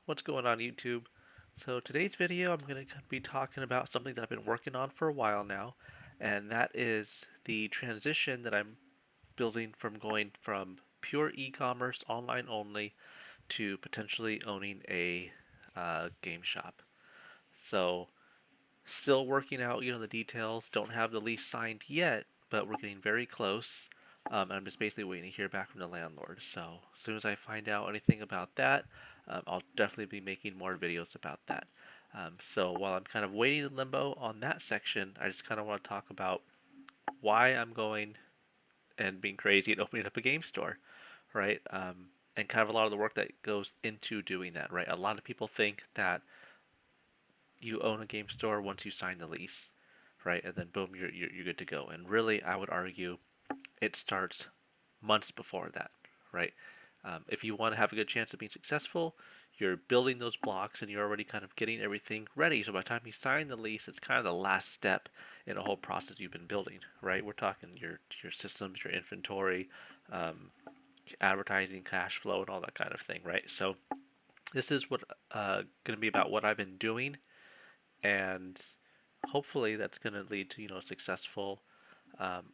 What's going on YouTube? So today's video I'm going to be talking about something that I've been working on for a while now, and that is the transition that I'm building from going from pure e-commerce online only to potentially owning a game shop. So still working out, the details. Don't have the lease signed yet, but we're getting very close. I'm just basically waiting to hear back from the landlord. So as soon as I find out anything about that, I'll definitely be making more videos about that. So while I'm kind of waiting in limbo on that section, I just kind of want to talk about why I'm going and being crazy and opening up a game store, right? And kind of a lot of the work that goes into doing that, right? A lot of people think that you own a game store once you sign the lease, right? And then boom, you're good to go. And really, I would argue it starts months before that, right? If you want to have a good chance of being successful, you're building those blocks and you're already kind of getting everything ready. So by the time you sign the lease, it's kind of the last step in a whole process you've been building, right? We're talking your systems, your inventory, advertising, cash flow, and all that kind of thing, right? So this is what going to be about what I've been doing, and hopefully that's going to lead to a successful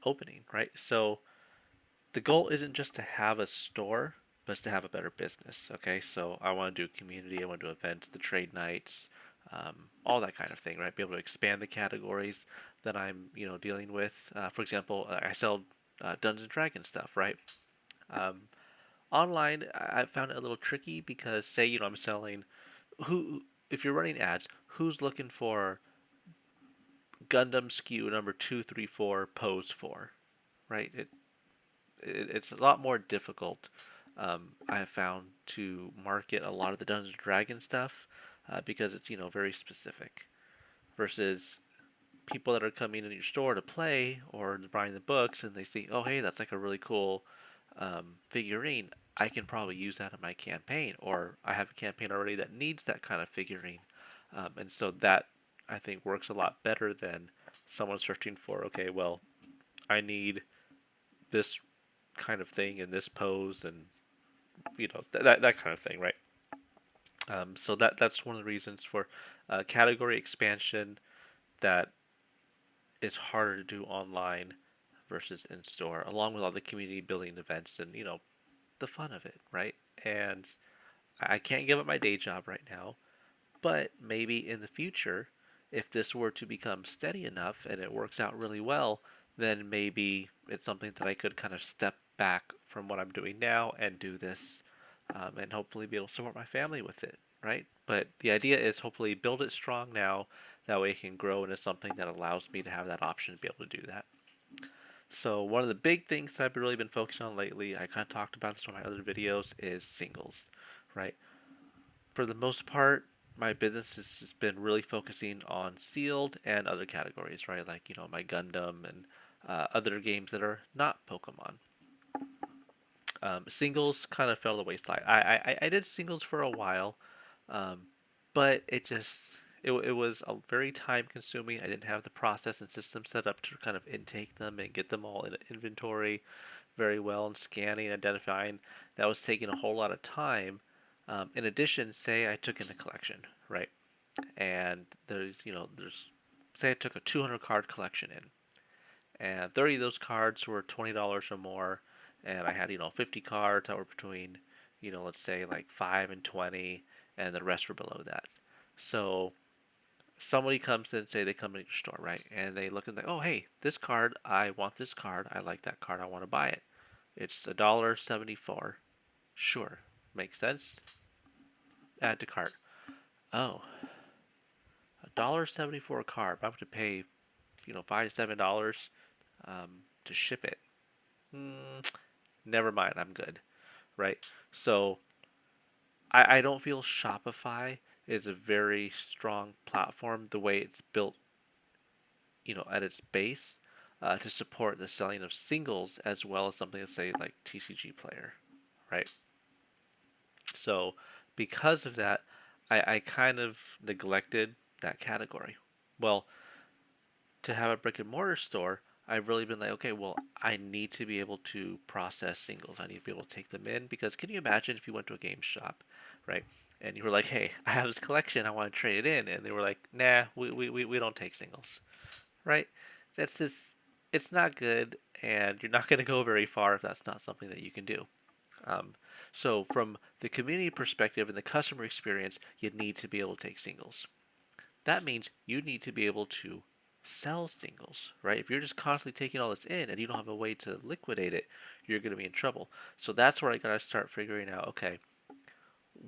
opening, right? So the goal isn't just to have a store, but it's to have a better business. Okay, so I want to do community, I want to do events, the trade nights, all that kind of thing, right? Be able to expand the categories that I'm dealing with. For example, I sell Dungeons and Dragons stuff, right? Um, Online, I found it a little tricky because say I'm selling who if you're running ads, who's looking for Gundam SKU number 234 pose 4, right? It's a lot more difficult. I have found to market a lot of the Dungeons and Dragons stuff because it's very specific versus people that are coming in your store to play or buying the books and they see, oh hey, that's like a really cool figurine. I can probably use that in my campaign, or I have a campaign already that needs that kind of figurine, and so that I think works a lot better than someone searching for, okay, well, I need this kind of thing in this pose, and that kind of thing, right? So that's one of the reasons for category expansion that is harder to do online versus in store, along with all the community building events and the fun of it, right? And I can't give up my day job right now, but maybe in the future, if this were to become steady enough and it works out really well, then maybe it's something that I could kind of step back from what I'm doing now and do this, and hopefully be able to support my family with it, right? But the idea is hopefully build it strong now. That way it can grow into something that allows me to have that option to be able to do that. So one of the big things that I've really been focusing on lately, I kind of talked about this in my other videos, is singles, right? For the most part, my business has just been really focusing on sealed and other categories, right? Like my Gundam and other games that are not Pokemon. Singles kind of fell to the wayside. I did singles for a while, um, but it was a very time consuming. I didn't have the process and system set up to kind of intake them and get them all in inventory very well and scanning, identifying. That was taking a whole lot of time. In addition, say I took in a collection, right? And there's say I took a 200 card collection in, and 30 of those cards were $20 or more, and I had 50 cards that were between let's say like 5 and 20, and the rest were below that. So somebody comes in, say they come in your store, right, and they look and think, oh hey, this card, I want this card, I like that card, I want to buy it. It's $1.74. Sure, makes sense. Add to cart. Oh, $1.74 a card. But I'm going to pay $5 to $7 to ship it. Never mind, I'm good, right? So I don't feel Shopify is a very strong platform the way it's built, at its base, to support the selling of singles as well as something to say like TCGplayer, right? So because of that, I kind of neglected that category. Well, to have a brick and mortar store, I've really been like, okay, well, I need to be able to process singles. I need to be able to take them in because can you imagine if you went to a game shop, right? and you were like, hey, I have this collection, I want to trade it in, and they were like, nah, we don't take singles, right? That's just, it's not good, and you're not going to go very far if that's not something that you can do. Um, so from the community perspective and the customer experience, you need to be able to take singles. That means you need to be able to sell singles, right? If you're just constantly taking all this in and you don't have a way to liquidate it, you're going to be in trouble. So that's where I got to start figuring out, okay,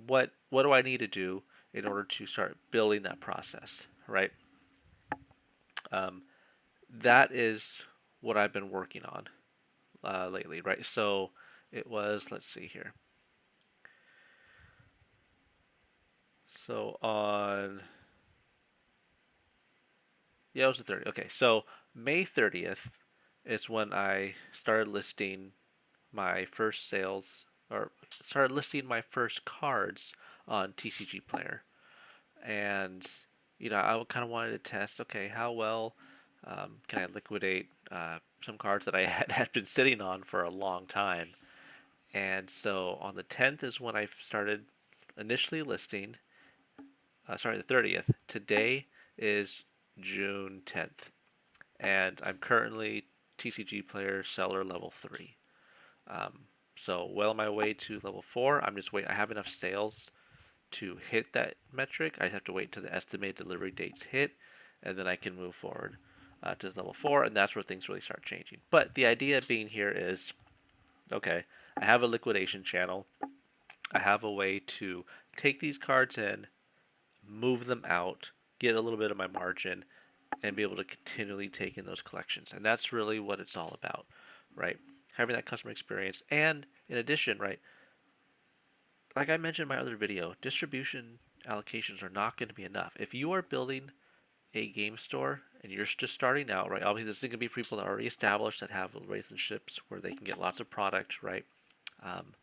what do I need to do in order to start building that process, right? Um, that is what I've been working on lately, right? So it was, let's see here. So on, yeah, it was the 30th. Okay, so May 30th is when I started listing my first sales, or started listing my first cards on TCGplayer. And I kind of wanted to test, okay, how well can I liquidate some cards that I had been sitting on for a long time. And so on the 10th is when I started initially listing. Sorry, the 30th. Today is June 10th, and I'm currently TCGplayer Seller Level 3. Um, so well on my way to level 4. I'm just waiting. I have enough sales to hit that metric. I have to wait until the estimated delivery dates hit, and then I can move forward to level 4, and that's where things really start changing. But the idea being here is, okay, I have a liquidation channel. I have a way to take these cards in, move them out, get a little bit of my margin, and be able to continually take in those collections. And that's really what it's all about, right? Having that customer experience. And in addition, right, like I mentioned in my other video, distribution allocations are not going to be enough. If you are building a game store and you're just starting out, right, obviously this is going to be for people that are already established, that have relationships where they can get lots of product, right? Um,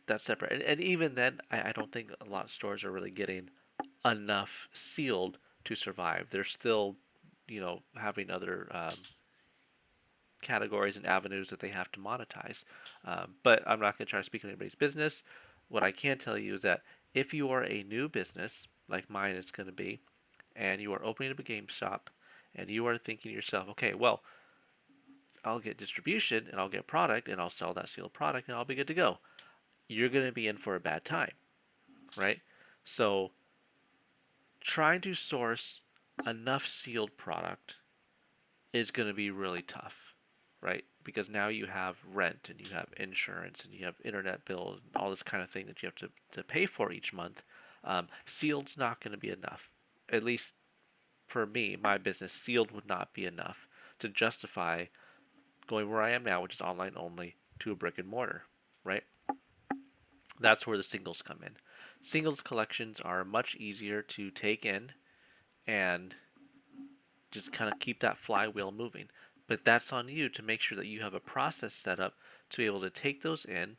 that's separate. And even then, I don't think a lot of stores are really getting enough sealed to survive. They're still, having other categories and avenues that they have to monetize. But I'm not going to try to speak on anybody's business. What I can tell you is that if you are a new business, like mine is going to be, and you are opening up a game shop, and you are thinking to yourself, okay, well, I'll get distribution and I'll get product and I'll sell that sealed product and I'll be good to go. You're going to be in for a bad time, right? So trying to source enough sealed product is going to be really tough, right? Because now you have rent and you have insurance and you have internet bills and all this kind of thing that you have to pay for each month. Sealed's not going to be enough. At least for me, my business, sealed would not be enough to justify going where I am now, which is online only, to a brick and mortar, right? That's where the singles come in. Singles collections are much easier to take in and just kind of keep that flywheel moving. But that's on you to make sure that you have a process set up to be able to take those in,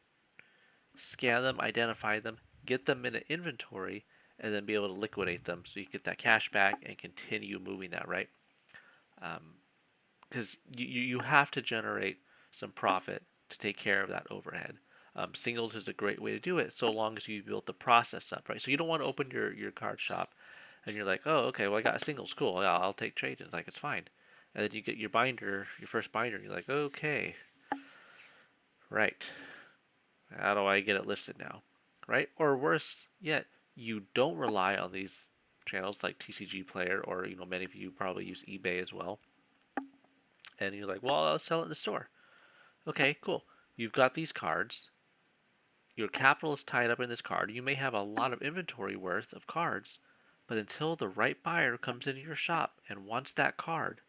scan them, identify them, get them in an inventory, and then be able to liquidate them so you get that cash back and continue moving that, right? Because you have to generate some profit to take care of that overhead. Singles is a great way to do it so long as you build the process up, right? So you don't want to open your card shop and you're like, oh, okay, well, I got a singles, cool, yeah, I'll take trades. It's like, it's fine. And then you get your binder, your first binder, and you're like, okay, right, how do I get it listed now, right? Or worse yet, you don't rely on these channels like TCGplayer, or many of you probably use eBay as well, and you're like, well, I'll sell it in the store. Okay, cool. You've got these cards. Your capital is tied up in this card. You may have a lot of inventory worth of cards, but until the right buyer comes into your shop and wants that card,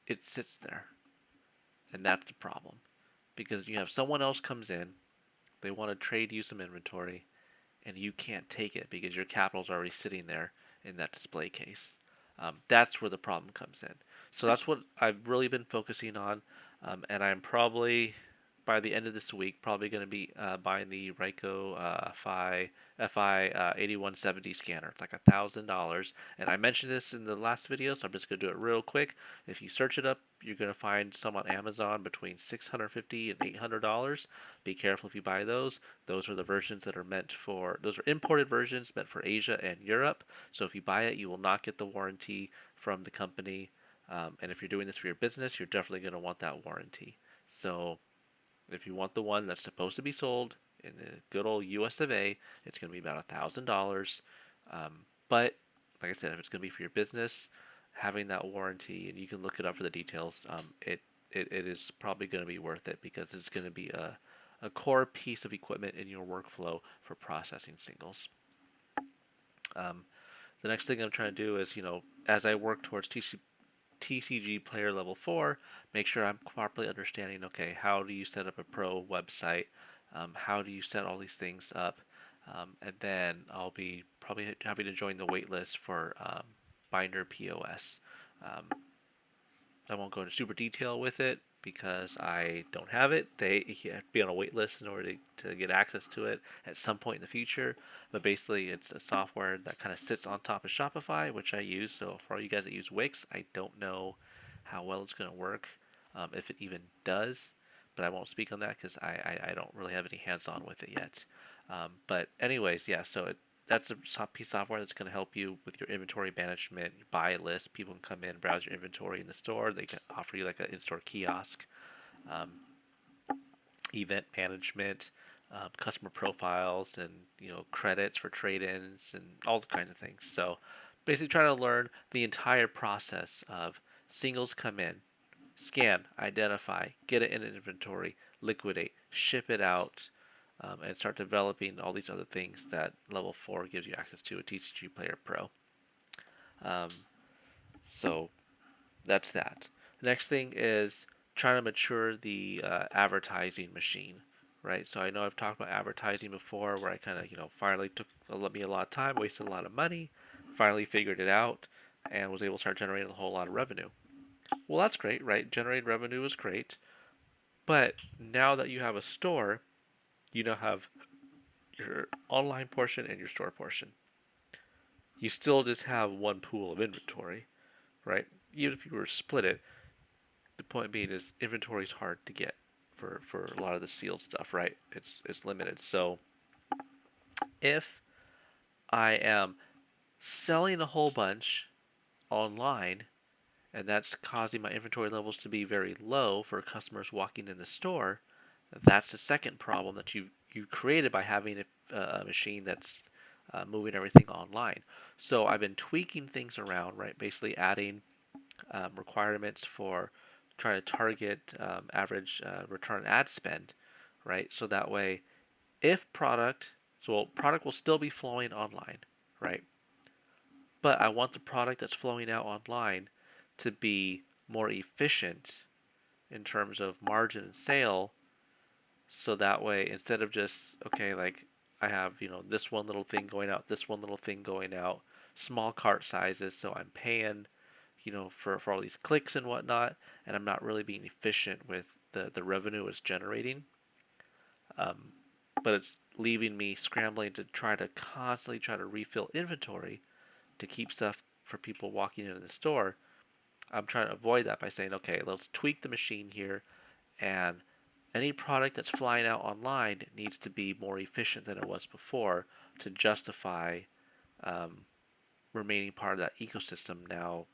it sits there. And that's the problem. Because you have someone else comes in, they want to trade you some inventory, and you can't take it because your capital's already sitting there in that display case. That's where the problem comes in. So that's what I've really been focusing on, and I'm probably by the end of this week, probably going to be buying the Ryko FI 8170 scanner. It's like $1,000. And I mentioned this in the last video, so I'm just going to do it real quick. If you search it up, you're going to find some on Amazon between $650 and $800. Be careful if you buy those. Those are the versions that are meant for, those are imported versions meant for Asia and Europe. So if you buy it, you will not get the warranty from the company. And if you're doing this for your business, you're definitely going to want that warranty. So if you want the one that's supposed to be sold in the good old US of A, it's going to be about $1,000. But like I said, if it's going to be for your business, having that warranty, and you can look it up for the details, it is probably going to be worth it because it's going to be a core piece of equipment in your workflow for processing singles. The next thing I'm trying to do is, as I work towards TCGplayer Level 4, make sure I'm properly understanding, okay, how do you set up a pro website? How do you set all these things up? And then I'll be probably having to join the waitlist for Binder POS. I won't go into super detail with it because I don't have it. You have to be on a wait list in order to get access to it at some point in the future. But basically, it's a software that kind of sits on top of Shopify, which I use. So for all you guys that use Wix, I don't know how well it's going to work, if it even does. But I won't speak on that because I don't really have any hands-on with it yet. But anyways, yeah, so that's a piece of software that's going to help you with your inventory management. You buy a list, people can come in, browse your inventory in the store. They can offer you like an in-store kiosk, event management, customer profiles, and credits for trade-ins and all kinds of things. So basically, try to learn the entire process of singles come in, scan, identify, get it in an inventory, liquidate, ship it out, and start developing all these other things that Level 4 gives you access to at TCGplayer Pro. So that's that. The next thing is trying to mature the advertising machine, right? So I know I've talked about advertising before, where I kind of finally took me a lot of time, wasted a lot of money, finally figured it out, and was able to start generating a whole lot of revenue. Well, that's great, right? Generating revenue is great, but now that you have a store, you now have your online portion and your store portion. You still just have one pool of inventory, right? Even if you were to split it, the point being is inventory is hard to get for a lot of the sealed stuff, right? It's limited. So if I am selling a whole bunch online, and that's causing my inventory levels to be very low for customers walking in the store, that's the second problem that you created by having a machine that's moving everything online. So I've been tweaking things around, right? Basically adding requirements for trying to target average return on ad spend, right? So that way, if product will still be flowing online, right? But I want the product that's flowing out online to be more efficient in terms of margin and sale. So that way, instead of just, okay, like I have, this one little thing going out, this one little thing going out, small cart sizes, so I'm paying, for all these clicks and whatnot, and I'm not really being efficient with the revenue it's generating. But it's leaving me scrambling to constantly try to refill inventory to keep stuff for people walking into the store. I'm trying to avoid that by saying, okay, let's tweak the machine here, and any product that's flying out online needs to be more efficient than it was before to justify remaining part of that ecosystem now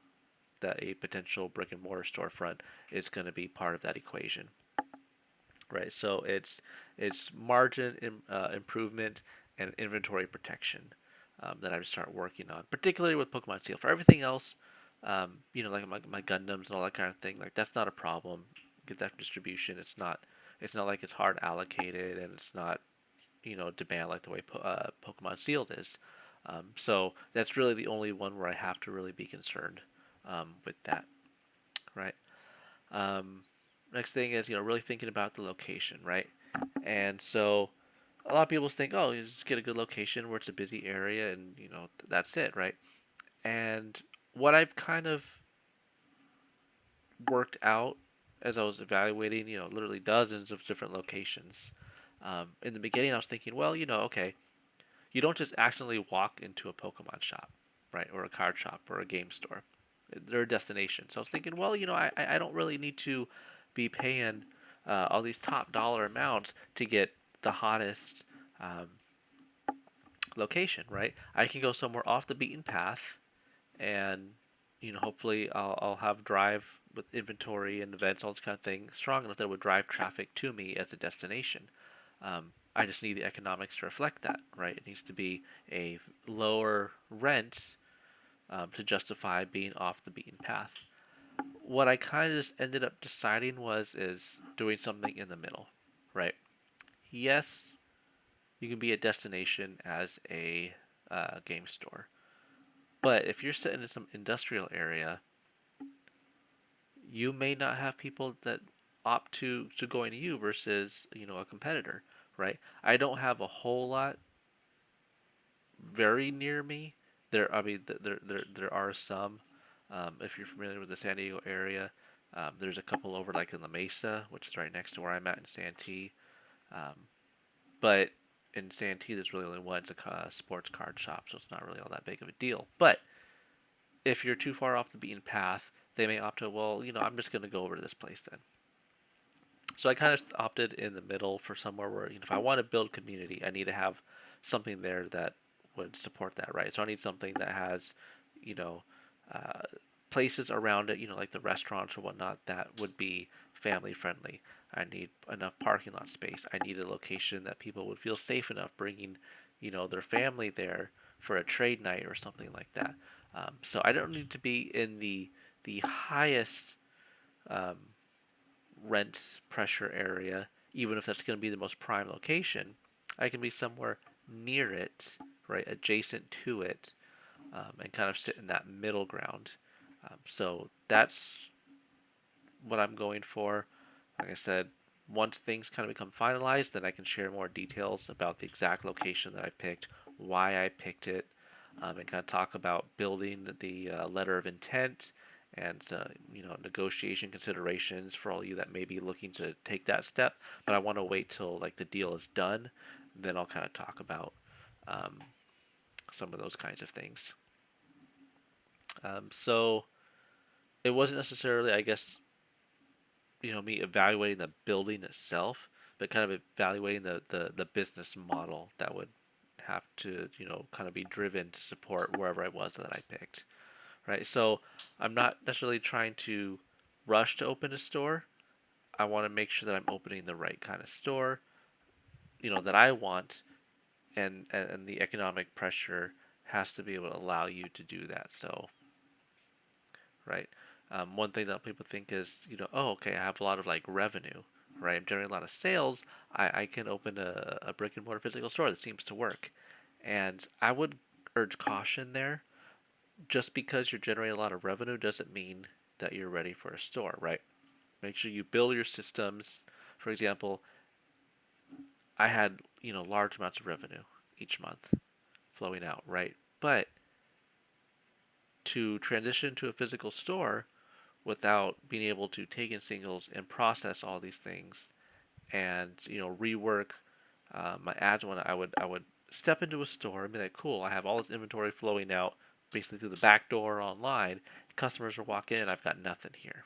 that a potential brick-and-mortar storefront is going to be part of that equation. Right, so it's margin improvement and inventory protection that I would start working on, particularly with Pokemon Steel. For everything else, like my Gundams and all that kind of thing, like that's not a problem. Get that distribution. It's not like it's hard allocated, and it's not demand like the way Pokemon Sealed is. So that's really the only one where I have to really be concerned with that, right? Next thing is really thinking about the location, right? And so a lot of people think, oh, you just get a good location where it's a busy area, and that's it, right? And what I've kind of worked out as I was evaluating, literally dozens of different locations. In the beginning, I was thinking, well, okay, you don't just accidentally walk into a Pokemon shop, right, or a card shop or a game store. They're a destination. So I was thinking, well, I don't really need to be paying all these top dollar amounts to get the hottest um, location, right? I can go somewhere off the beaten path, and hopefully I'll have drive with inventory and events, all this kind of thing, strong enough that it would drive traffic to me as a destination. I just need the economics to reflect that, right? It needs to be a lower rent to justify being off the beaten path. What I kind of just ended up deciding is doing something in the middle, right? Yes, you can be a destination as a game store, but if you're sitting in some industrial area, you may not have people that opt to going to you versus a competitor, right? I don't have a whole lot very near me. I mean, there are some. If you're familiar with the San Diego area, there's a couple over like in La Mesa, which is right next to where I'm at in Santee. But in Santee, there's really only one. It's a sports card shop, so it's not really all that big of a deal. But if you're too far off the beaten path, they may opt to, well, I'm just going to go over to this place then. So I kind of opted in the middle for somewhere where, if I want to build community, I need to have something there that would support that, right? So I need something that has, you know, uh, places around it, like the restaurants or whatnot, that would be family friendly. I need enough parking lot space. I need a location that people would feel safe enough bringing, their family there for a trade night or something like that. So I don't need to be in the highest um, rent pressure area, even if that's going to be the most prime location. I can be somewhere near it, right, adjacent to it, and kind of sit in that middle ground. So that's what I'm going for. Like I said, once things kind of become finalized, then I can share more details about the exact location that I picked, why I picked it, and kind of talk about building the letter of intent and negotiation considerations for all you that may be looking to take that step. But I want to wait till like the deal is done, then I'll kind of talk about um, some of those kinds of things. So it wasn't necessarily, I guess, me evaluating the building itself, but kind of evaluating the business model that would have to kind of be driven to support wherever I was that I picked, right? So I'm not necessarily trying to rush to open a store. I want to make sure that I'm opening the right kind of store, that I want, and the economic pressure has to be able to allow you to do that. So, right. One thing that people think is, oh, okay, I have a lot of like revenue, right? I'm generating a lot of sales. I can open a brick and mortar physical store that seems to work. And I would urge caution there. Just because you're generating a lot of revenue doesn't mean that you're ready for a store, right? Make sure you build your systems. For example, I had, large amounts of revenue each month flowing out, right? But to transition to a physical store without being able to take in singles and process all these things and rework my ads, when I would step into a store and be like, cool, I have all this inventory flowing out basically through the back door online. Customers are walking in, I've got nothing here,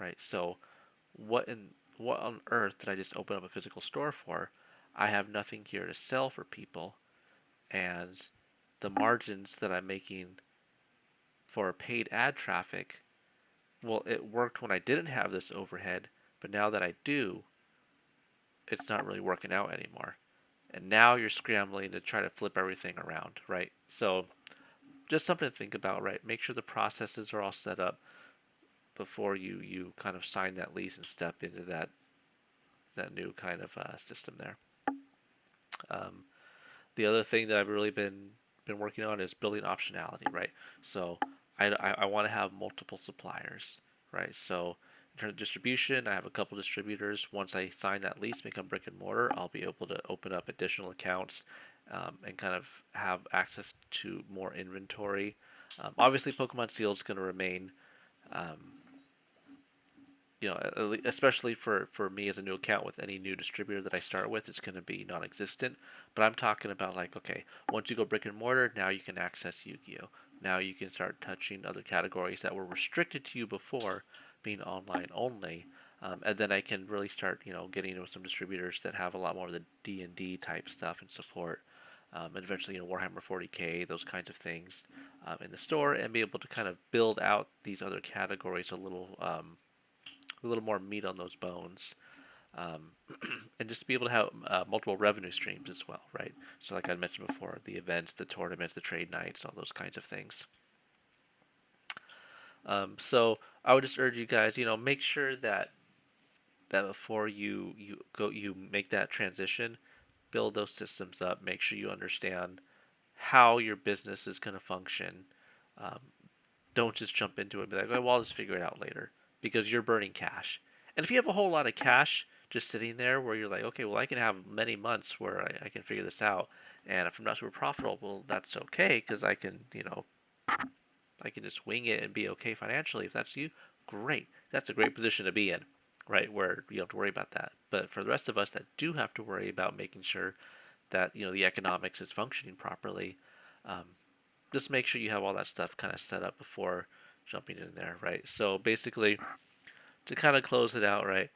right? So what on earth did I just open up a physical store for? I have nothing here to sell for people, and the margins that I'm making for paid ad traffic, well, it worked when I didn't have this overhead, but now that I do, it's not really working out anymore. And now you're scrambling to try to flip everything around, right? So just something to think about, right? Make sure the processes are all set up before you kind of sign that lease and step into that new kind of system there. Um, the other thing that I've really been working on is building optionality, right? So I want to have multiple suppliers, right? So in terms of distribution, I have a couple distributors. Once I sign that lease, become brick and mortar, I'll be able to open up additional accounts and kind of have access to more inventory. Obviously, Pokemon Sealed is going to remain um, especially for me as a new account with any new distributor that I start with, it's going to be non-existent. But I'm talking about like, okay, once you go brick and mortar, now you can access Yu-Gi-Oh. Now you can start touching other categories that were restricted to you before, being online only. And then I can really start, getting into some distributors that have a lot more of the D&D type stuff and support. And eventually, Warhammer 40K, those kinds of things in the store, and be able to kind of build out these other categories a little more meat on those bones, um, and just be able to have multiple revenue streams as well, right? So, like I mentioned before, the events, the tournaments, the trade nights, all those kinds of things. So, I would just urge you guys, make sure that before you make that transition, build those systems up. Make sure you understand how your business is going to function. Um, don't just jump into it and be like, oh, well, I'll just figure it out later, because you're burning cash. And if you have a whole lot of cash just sitting there where you're like, okay, well, I can have many months where I can figure this out. And if I'm not super profitable, well, that's okay, because I can just wing it and be okay financially. If that's you, great. That's a great position to be in, right? Where you don't have to worry about that. But for the rest of us that do have to worry about making sure that, the economics is functioning properly, um, just make sure you have all that stuff kind of set up before jumping in there, right? So basically, to kind of close it out, right?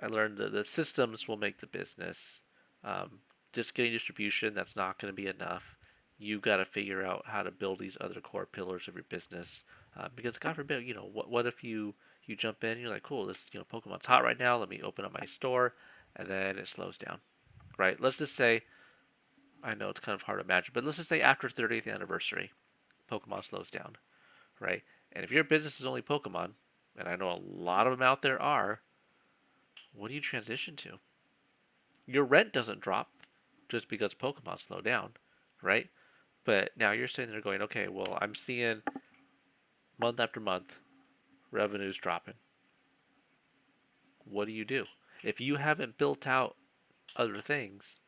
I learned that the systems will make the business. Um, just getting distribution, that's not going to be enough. You got to figure out how to build these other core pillars of your business. Because God forbid, what if you jump in, and you're like, cool, this Pokemon's hot right now. Let me open up my store, and then it slows down, right? Let's just say, I know it's kind of hard to imagine, but let's just say after 30th anniversary, Pokemon slows down, right? And if your business is only Pokemon, and I know a lot of them out there are, what do you transition to? Your rent doesn't drop just because Pokemon slow down, right? But now you're sitting there going, okay, well, I'm seeing month after month revenues dropping. What do you do? If you haven't built out other things,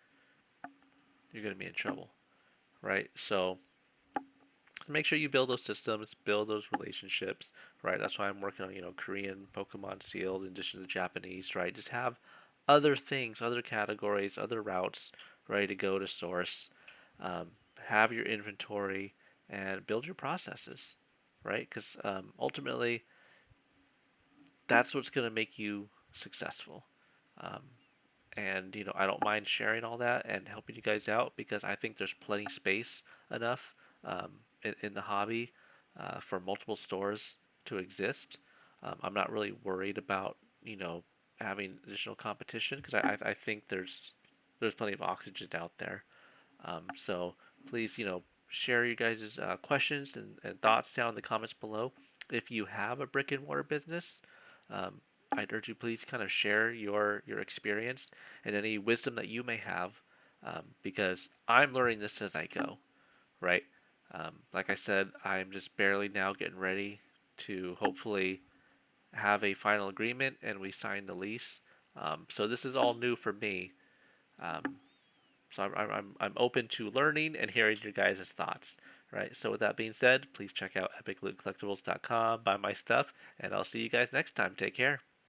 you're going to be in trouble, right? So make sure you build those systems, build those relationships, right? That's why I'm working on, Korean Pokemon sealed in addition to the Japanese, right? Just have other things, other categories, other routes ready to go to source. Have your inventory and build your processes, right? Because ultimately, that's what's going to make you successful. Um, and I don't mind sharing all that and helping you guys out, because I think there's plenty space enough in the hobby for multiple stores to exist. I'm not really worried about having additional competition, because I think there's plenty of oxygen out there. So please, share your guys' questions and thoughts down in the comments below. If you have a brick and mortar business, um, I'd urge you please kind of share your experience and any wisdom that you may have, because I'm learning this as I go, right? Like I said, I'm just barely now getting ready to hopefully have a final agreement and we sign the lease. So this is all new for me. Um, so I'm open to learning and hearing your guys' thoughts. Right. So with that being said, please check out epiclootcollectibles.com, buy my stuff, and I'll see you guys next time. Take care.